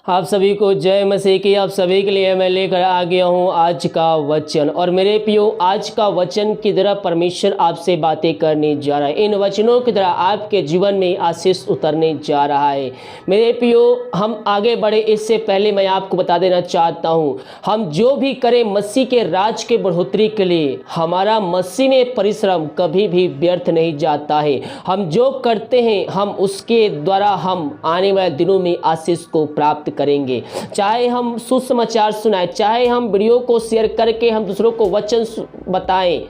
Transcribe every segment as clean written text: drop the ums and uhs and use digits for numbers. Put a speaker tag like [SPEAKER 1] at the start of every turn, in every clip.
[SPEAKER 1] आप सभी को जय मसीह की। आप सभी के लिए मैं लेकर आ गया हूँ आज का वचन। और मेरे प्रियो, आज का वचन की तरह परमेश्वर आपसे बातें करने जा रहा है। इन वचनों की तरह आपके जीवन में आशीष उतरने जा रहा है। मेरे प्रियो, हम आगे बढ़े इससे पहले मैं आपको बता देना चाहता हूँ, हम जो भी करें मसीह के राज के बढ़ोतरी के लिए, हमारा मसीह में परिश्रम कभी भी व्यर्थ नहीं जाता है। हम जो करते हैं हम उसके द्वारा हम आने वाले दिनों में आशीष को प्राप्त करेंगे। चाहे हम सुसमाचार सुनाएं, चाहे हम वीडियो को शेयर करके हम दूसरों को वचन बताएं,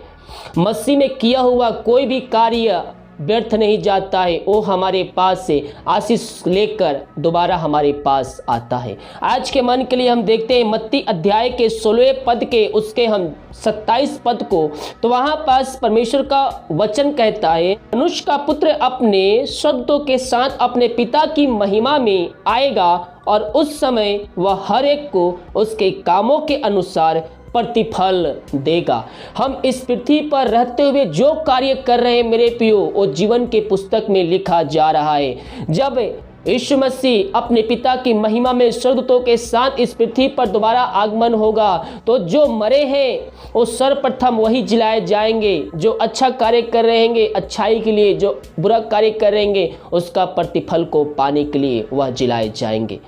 [SPEAKER 1] मसीह में किया हुआ कोई भी कार्य व्यर्थ नहीं जाता है। वो हमारे पास से आशीष लेकर दोबारा हमारे पास आता है। आज के मन के लिए हम देखते हैं मत्ती अध्याय के 16 पद के उसके हम 27 पद को। तो वहां पास परमेश्वर का वचन कहता है, मनुष्य का पुत्र अपने शब्दों के साथ अपने पिता की महिमा में आएगा और उस समय वह हर एक को उसके कामों के अनुसार प्रतिफल देगा। हम इस पृथ्वी पर रहते हुए जो कार्य कर रहे हैं मेरे प्रियो, वो जीवन के पुस्तक में लिखा जा रहा है। जब यीशु मसीह अपने पिता की महिमा में स्वर्गदूतों के साथ इस पृथ्वी पर दोबारा आगमन होगा, तो जो मरे हैं वो सर्वप्रथम वही जिलाए जाएंगे। जो अच्छा कार्य कर रहेंगे अच्छाई के लिए, जो बुरा कार्य कर रहेंगे उसका प्रतिफल को पाने के लिए वह जिलाए जाएंगे।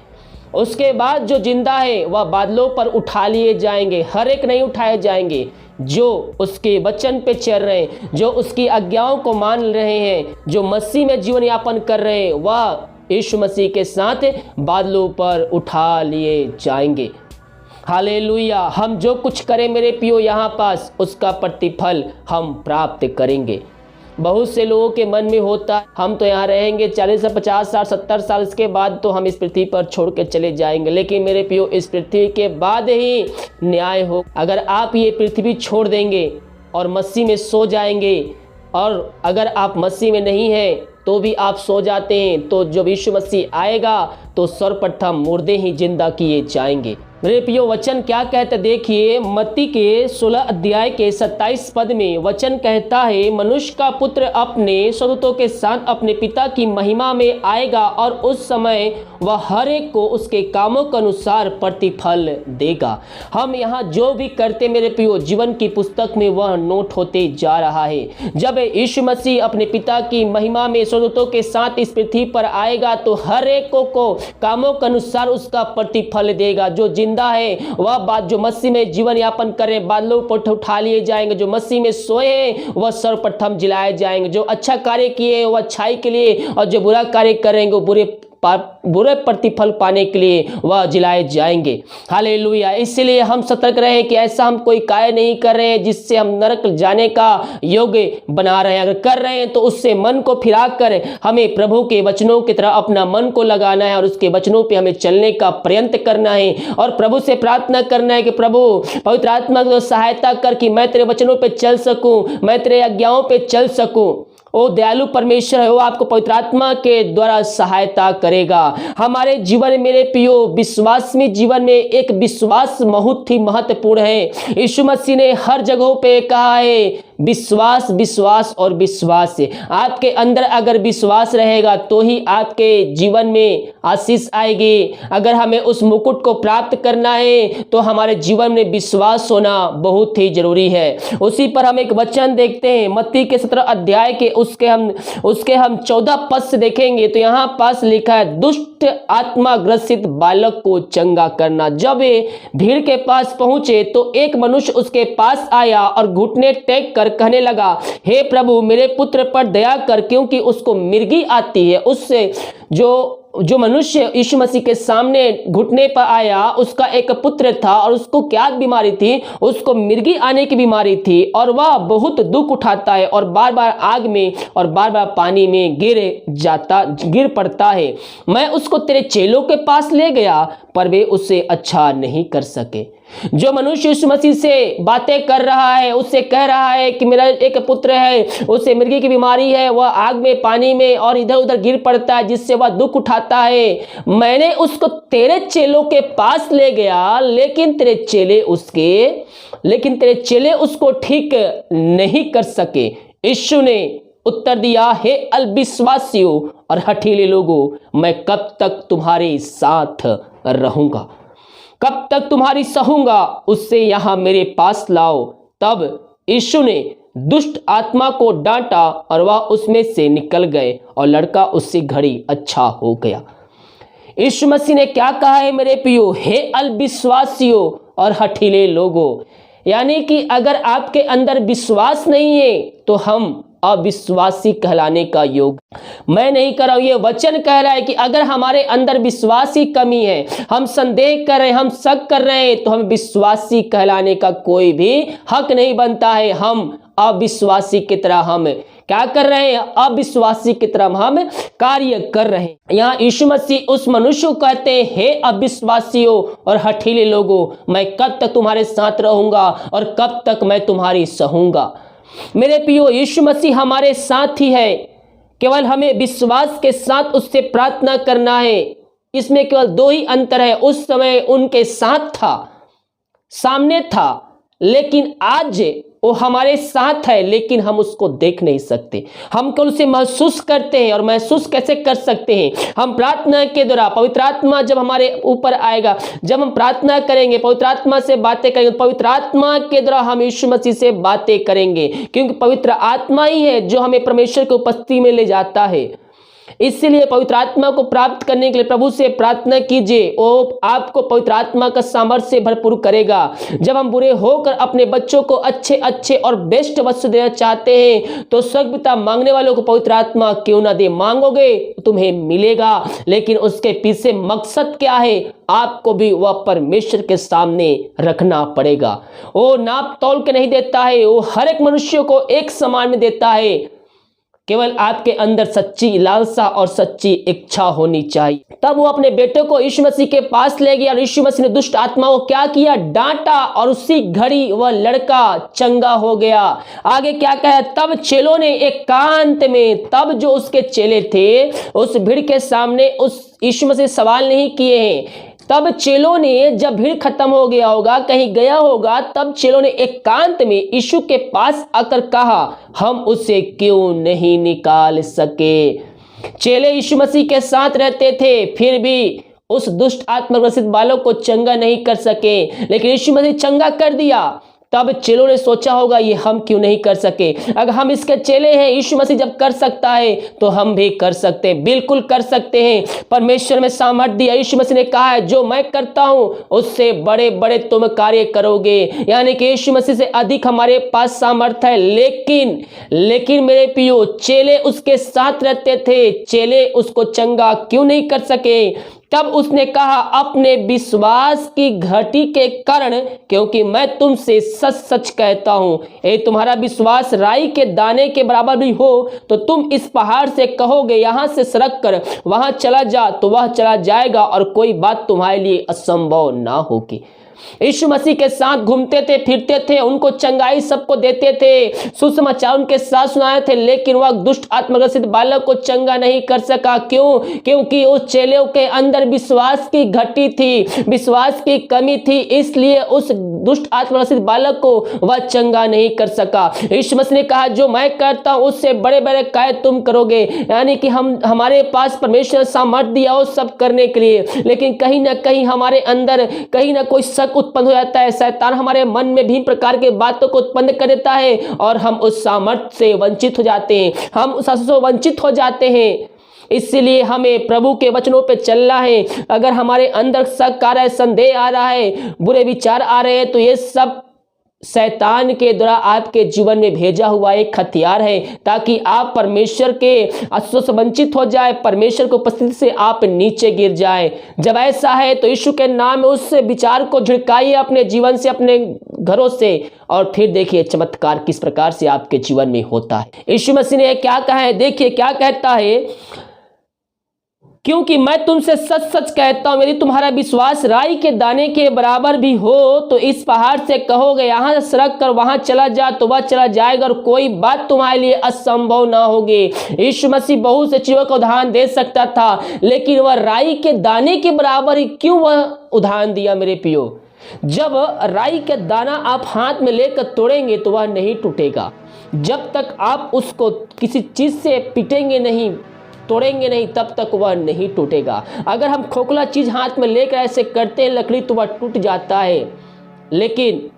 [SPEAKER 1] उसके बाद जो जिंदा है वह बादलों पर उठा लिए जाएंगे। हर एक नहीं उठाए जाएंगे, जो उसके वचन पे चल रहे हैं, जो उसकी आज्ञाओं को मान रहे हैं, जो मसीह में जीवन यापन कर रहे हैं, वह यीशु मसीह के साथ बादलों पर उठा लिए जाएंगे। हालेलुया। हम जो कुछ करें मेरे प्रियो यहाँ पास, उसका प्रतिफल हम प्राप्त करेंगे। बहुत से लोगों के मन में होता है हम तो यहाँ रहेंगे 40 से 50 साल 70 साल, इसके बाद तो हम इस पृथ्वी पर छोड़ के चले जाएंगे। लेकिन मेरे प्रियो, इस पृथ्वी के बाद ही न्याय हो। अगर आप ये पृथ्वी छोड़ देंगे और मसीह में सो जाएंगे, और अगर आप मसीह में नहीं हैं तो भी आप सो जाते हैं, तो जब यीशु मसीह आएगा तो सर्वप्रथम मुर्दे ही जिंदा किए जाएंगे। मेरे प्रियो, वचन क्या कहता, देखिए मत्ती के 16 अध्याय के 27 पद में वचन कहता है, मनुष्य का पुत्र अपने स्वर्गदूतों के साथ अपने पिता की महिमा में आएगा और उस समय वह हर एक को उसके कामों के अनुसार प्रतिफल देगा। हम यहाँ जो भी करते मेरे प्रियो, जीवन की पुस्तक में वह नोट होते जा रहा है। जब यीशु मसीह अपने पिता की महिमा में स्वर्गदूतों के साथ इस पृथ्वी पर आएगा तो हर एक को कामों के अनुसार उसका प्रतिफल देगा। जो जिंदा है वह बात, जो मसीह में जीवन यापन करें, बादलों पर उठा लिए जाएंगे। जो मसीह में सोए हैं वह सर्वप्रथम जिलाए जाएंगे। जो अच्छा कार्य किए वह अच्छाई के लिए, और जो बुरा कार्य करेंगे वो बुरे प्रतिफल पाने के लिए वह जिलाए जाएंगे। हालेलुया। इसलिए हम सतर्क रहें कि ऐसा हम कोई कार्य नहीं कर रहे हैं जिससे हम नरक जाने का योग्य बना रहे हैं। अगर कर रहे हैं तो उससे मन को फिरा कर हमें प्रभु के वचनों की तरह अपना मन को लगाना है और उसके वचनों पे हमें चलने का प्रयत्न करना है और प्रभु से प्रार्थना करना है कि प्रभु पवित्र आत्मा को सहायता कर कि मैं तेरे वचनों पे चल सकूं, मैं तेरे आज्ञाओं पे चल सकूं। ओ दयालु परमेश्वर है, वो आपको पवित्र आत्मा के द्वारा सहायता करेगा। हमारे जीवन में मेरे प्रियो, विश्वास में जीवन में एक विश्वास बहुत ही महत्वपूर्ण है। यीशु मसीह ने हर जगहों पे कहा है विश्वास, विश्वास और विश्वास है। आपके अंदर अगर विश्वास रहेगा तो ही आपके जीवन में आशीष आएगी। अगर हमें उस मुकुट को प्राप्त करना है तो हमारे जीवन में विश्वास होना बहुत ही जरूरी है। उसी पर हम एक वचन देखते हैं मत्ती के 17 अध्याय के उसके हम 14 पद से देखेंगे तो यहाँ पास लिखा है, दुष्ट आत्मा ग्रसित बालक को चंगा करना। जब वे भीड़ के पास पहुंचे तो एक मनुष्य उसके पास आया और घुटने टेक कर कहने लगा, हे प्रभु मेरे पुत्र पर दया कर, क्योंकि उसको मिर्गी आती है। उससे जो मनुष्य यीशु मसीह के सामने घुटने पर आया, उसका एक पुत्र था और उसको क्या बीमारी थी, उसको मिर्गी आने की बीमारी थी और वह बहुत दुख उठाता है और बार बार आग में और बार बार पानी में गिर पड़ता है। मैं उसको तेरे चेलों के पास ले गया पर वे उससे अच्छा नहीं कर सके। जो मनुष्य यीशु मसीह से बातें कर रहा है, उससे कह रहा है कि मेरा एक पुत्र है, उसे मिर्गी की बीमारी है, वह आग में पानी में और इधर उधर गिर पड़ता है जिससे वह दुख उठाता है। मैंने उसको तेरे चेलों के पास ले गया लेकिन तेरे चेले उसको ठीक नहीं कर सके। यीशु ने उत्तर दिया, हे अविश्वासियों और हठीले लोगों, मैं कब तक तुम्हारे साथ रहूंगा, कब तक तुम्हारी सहूंगा, उससे यहां मेरे पास लाओ। तब यीशु ने दुष्ट आत्मा को डांटा और वह उसमें से निकल गए और लड़का उससे घड़ी अच्छा हो गया। यीशु मसीह ने क्या कहा है मेरे प्रियो? हे अविश्वासियों और हठीले लोगों, यानी कि अगर आपके अंदर विश्वास नहीं है तो हम अविश्वासी कहलाने का योग मैं नहीं कर रहा हूं, ये वचन कह रहा है कि अगर हमारे अंदर विश्वासी कमी है, हम संदेह कर रहे हैं, हम शक कर रहे हैं, तो हम विश्वासी कहलाने का कोई भी हक नहीं बनता है। हम अविश्वासी की तरह हम क्या कर रहे हैं? अविश्वासी की तरह हम कार्य कर रहे हैं। यहाँ यीशु मसीह उस मनुष्य को कहते हैं, हे अविश्वासियों और हठीले लोगों, मैं कब तक तुम्हारे साथ रहूंगा और कब तक मैं तुम्हारी सहूंगा। मेरे प्रियो, यीशु मसीह हमारे साथ ही है, केवल हमें विश्वास के साथ उससे प्रार्थना करना है। इसमें केवल दो ही अंतर है। उस समय उनके साथ था, सामने था, लेकिन आज वो हमारे साथ है, लेकिन हम उसको देख नहीं सकते। हम केवल उसे महसूस करते हैं। और महसूस कैसे कर सकते हैं? हम प्रार्थना के द्वारा, पवित्र आत्मा जब हमारे ऊपर आएगा, जब हम प्रार्थना करेंगे, पवित्र आत्मा से बातें करेंगे, पवित्र आत्मा के द्वारा हम यीशु मसीह से बातें करेंगे, क्योंकि पवित्र आत्मा ही है जो हमें परमेश्वर की उपस्थिति में ले जाता है। इसलिए पवित्र आत्मा को प्राप्त करने के लिए प्रभु से प्रार्थना कीजिए, वो आपको पवित्र आत्मा का सामर्थ्य से भरपूर करेगा। जब हम बुरे होकर अपने बच्चों को अच्छे अच्छे और बेस्ट वस्तु देना चाहते हैं, तो स्वर्ग पिता मांगने वालों को पवित्र आत्मा क्यों ना दे, मांगोगे तो तुम्हें मिलेगा। लेकिन उसके पीछे मकसद क्या है? आपको भी वह परमेश्वर के सामने रखना पड़ेगा। वो नाप तौल के नहीं देता है, वो हर एक मनुष्य को एक समान में देता है। केवल आपके अंदर सच्ची लालसा और सच्ची इच्छा होनी चाहिए। तब वो अपने बेटे को यीशु मसीह के पास ले गया और यीशु मसीह ने दुष्ट आत्मा को क्या किया? डांटा, और उसी घड़ी वह लड़का चंगा हो गया। आगे क्या कहा? तब चेलों ने एकांत में, तब जो उसके चेले थे उस भीड़ के सामने उस यीशु मसीह सवाल नहीं किए हैं। तब चेलों ने, जब भीड़ खत्म हो गया होगा, कहीं गया होगा, तब चेलों ने एकांत में यीशु के पास आकर कहा, हम उसे क्यों नहीं निकाल सके? चेले यीशु मसीह के साथ रहते थे, फिर भी उस दुष्ट आत्मा ग्रसित बालक को चंगा नहीं कर सके, लेकिन यीशु मसीह चंगा कर दिया। तब चेलों ने सोचा होगा, ये हम क्यों नहीं कर सके? अगर हम इसके चेले हैं, यीशु मसीह जब कर सकता है तो हम भी कर सकते हैं, बिल्कुल कर सकते हैं। परमेश्वर में सामर्थ्य दिया। यीशु मसीह ने कहा है, जो मैं करता हूं उससे बड़े बड़े तुम कार्य करोगे। यानी कि यीशु मसीह से अधिक हमारे पास सामर्थ्य है। लेकिन मेरे प्रियो, चेले उसके साथ रहते थे, चेले उसको चंगा क्यों नहीं कर सके? तब उसने कहा, अपने विश्वास की घटी के कारण, क्योंकि मैं तुमसे सच सच कहता हूं, ये तुम्हारा विश्वास राई के दाने के बराबर भी हो तो तुम इस पहाड़ से कहोगे, यहां से सरक कर वहां चला जा, तो वह चला जाएगा, और कोई बात तुम्हारे लिए असंभव ना होगी। यीशु मसीह के साथ घूमते थे, फिरते थे, उनको चंगाई सबको देते थे, सुसमाचार उनके साथ सुनाए थे, लेकिन वह दुष्ट आत्मग्रसित बालक को चंगा नहीं कर सका। क्यों? क्योंकि उस चेलों के अंदर विश्वास की घटी थी, विश्वास की कमी थी, इसलिए उस दुष्ट आत्मग्रसित बालक को वह चंगा नहीं कर सका। यीशु मसीह ने कहा, जो मैं करता हूं उससे बड़े बड़े कार्य तुम करोगे। यानी कि हमारे पास परमेश्वर सामर्थ्य दिया हो सब करने के लिए, लेकिन कहीं ना कहीं हमारे अंदर कहीं ना कोई शक उत्पन्न हो जाता है। शैतान हमारे मन में भी प्रकार के बातों को उत्पन्न कर देता है और हम उस सामर्थ्य से वंचित हो जाते हैं, हम उस आशीष से वंचित हो जाते हैं। इसलिए हमें प्रभु के वचनों पे चलना है। अगर हमारे अंदर शक आ रहा है, संदेह आ रहा है, बुरे विचार आ रहे हैं, तो ये सब शैतान के द्वारा आपके जीवन में भेजा हुआ एक हथियार है, ताकि आप परमेश्वर के आशीषों से वंचित हो जाए, परमेश्वर की उपस्थिति से आप नीचे गिर जाए। जब ऐसा है तो यीशु के नाम में उस विचार को झिड़काइए अपने जीवन से, अपने घरों से, और फिर देखिए चमत्कार किस प्रकार से आपके जीवन में होता है। यीशु मसीह ने क्या कहा है? देखिए क्या कहता है, क्योंकि मैं तुमसे सच सच कहता हूं, यदि तुम्हारा विश्वास राई के दाने के बराबर भी हो तो इस पहाड़ से कहोगे, यहां से सरक कर वहां चला जा, तो वह चला जाएगा, और कोई बात तुम्हारे लिए असंभव ना होगी। यीशु मसीह बहुत से चीजों का उदाहरण दे सकता था, लेकिन वह राई के दाने के बराबर ही क्यों वह उदाहरण दिया? मेरे प्रियो, जब राई का दाना आप हाथ में लेकर तोड़ेंगे तो वह नहीं टूटेगा, जब तक आप उसको किसी चीज से पीटेंगे नहीं, तोड़ेंगे नहीं तब तक वह नहीं टूटेगा। अगर हम खोखला चीज हाथ में लेकर ऐसे करते हैं लकड़ी तो वह टूट जाता है, लेकिन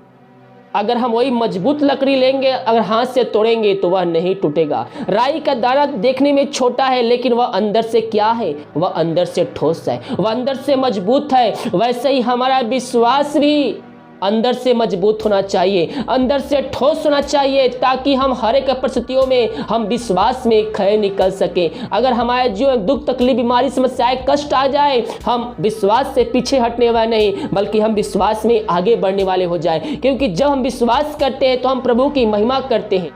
[SPEAKER 1] अगर हम वही मजबूत लकड़ी लेंगे, अगर हाथ से तोड़ेंगे तो वह नहीं टूटेगा। राई का दाना देखने में छोटा है, लेकिन वह अंदर से क्या है? वह अंदर से ठोस है, वह अंदर से मजबूत है। वैसे ही हमारा विश्वास भी अंदर से मजबूत होना चाहिए, अंदर से ठोस होना चाहिए, ताकि हम हर एक परिस्थितियों में हम विश्वास में खड़े निकल सके। अगर हमारे जीवन में दुख तकलीफ बीमारी समस्याएं कष्ट आ जाए, हम विश्वास से पीछे हटने वाले नहीं, बल्कि हम विश्वास में आगे बढ़ने वाले हो जाए। क्योंकि जब हम विश्वास करते हैं तो हम प्रभु की महिमा करते हैं,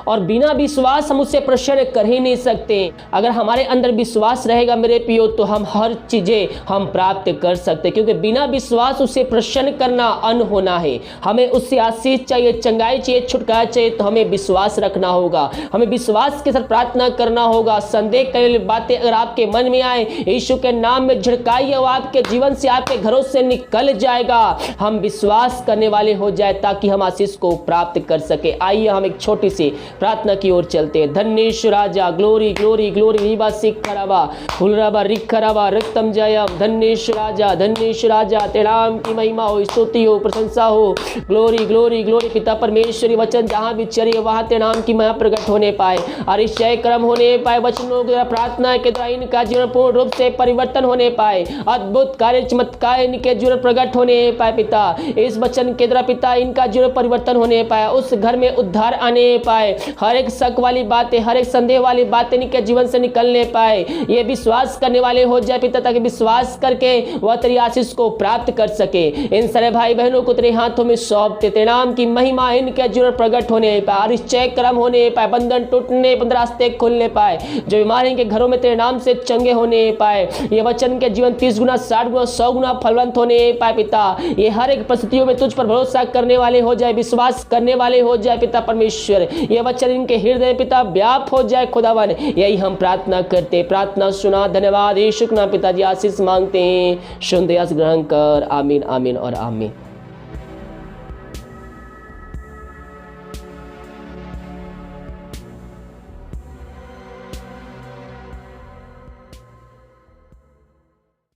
[SPEAKER 1] और बिना विश्वास हम उससे प्रसन्न कर ही नहीं सकते। अगर हमारे अंदर विश्वास रहेगा मेरे प्रियो, तो हम हर चीजें हम प्राप्त कर सकते, क्योंकि बिना विश्वास उसे प्रसन्न करना अनहोना है। हमें उससे आशीष चाहिए, चंगाई चाहिए, छुटकारा चाहिए, तो हमें विश्वास रखना होगा, हमें विश्वास के साथ प्रार्थना करना होगा। संदेह करने वाली बातें अगर आपके मन में आए, यीशु के नाम में झिड़काइए, वो आपके जीवन से आपके घरों से निकल जाएगा। हम विश्वास करने वाले हो जाए ताकि हम आशीष को प्राप्त कर सके। आइए हम एक छोटी सी प्रार्थना की ओर चलते हैं। धन्येश्वर राजा, glory glory glory, Reeba सिखराबा फुलराबा रिखराबा रक्तम Jayam. धन्येश्वर राजा, धन्येश्वर राजा, तेरे नाम की महिमा हो, स्तुति हो, प्रशंसा हो। Glory glory glory. पिता परमेश्वरी वचन जहाँ भी चलिए वहाँ तेरे नाम की महिमा प्रकट होने पाए, अतिशय कर्म होने पाए, वचनों के प्रार्थना के द्वारा इनका जीवन पूर्ण रूप से परिवर्तन होने पाए, अद्भुत कार्य चमत्कार इनके जीवन प्रकट होने पाए। पिता इस वचन के द्वारा पिता इनका जीवन परिवर्तन होने पाए, उस घर में उद्धार आने पाए, हर एक शक वाली बातें, हर एक संदेह वाली बातें इनके जीवन से निकलने पाए। ये विश्वास करने वाले हो जाए पिता, ताकि विश्वास करके वह तेरी आशीष को प्राप्त कर सके। इन सारे भाई बहनों को तेरे हाथों में सौंपते, तेरे नाम की महिमा इनके जीवन प्रकट होने पाए, अतिशय कर्म होने पाए, बंधन टूटने, रास्ते खुलने पाए, जो बीमारी के घरों में तेरे नाम से चंगे होने पाए। ये वचन के जीवन 30 गुना 60 गुना 100 गुना फलवंत होने पाए। पिता ये हर एक परिस्थितियों में तुझ पर भरोसा करने वाले हो जाए, विश्वास करने वाले हो जाए। पिता परमेश्वर ये वचन इनके हृदय पिता व्याप हो जाए खुदावन, यही हम प्रार्थना करते। प्रार्थना सुना, धन्यवाद यीशु के नाम पिताजी आशीष मांगते हैं, सुन दया से ग्रहण कर। आमीन आमीन और आमीन।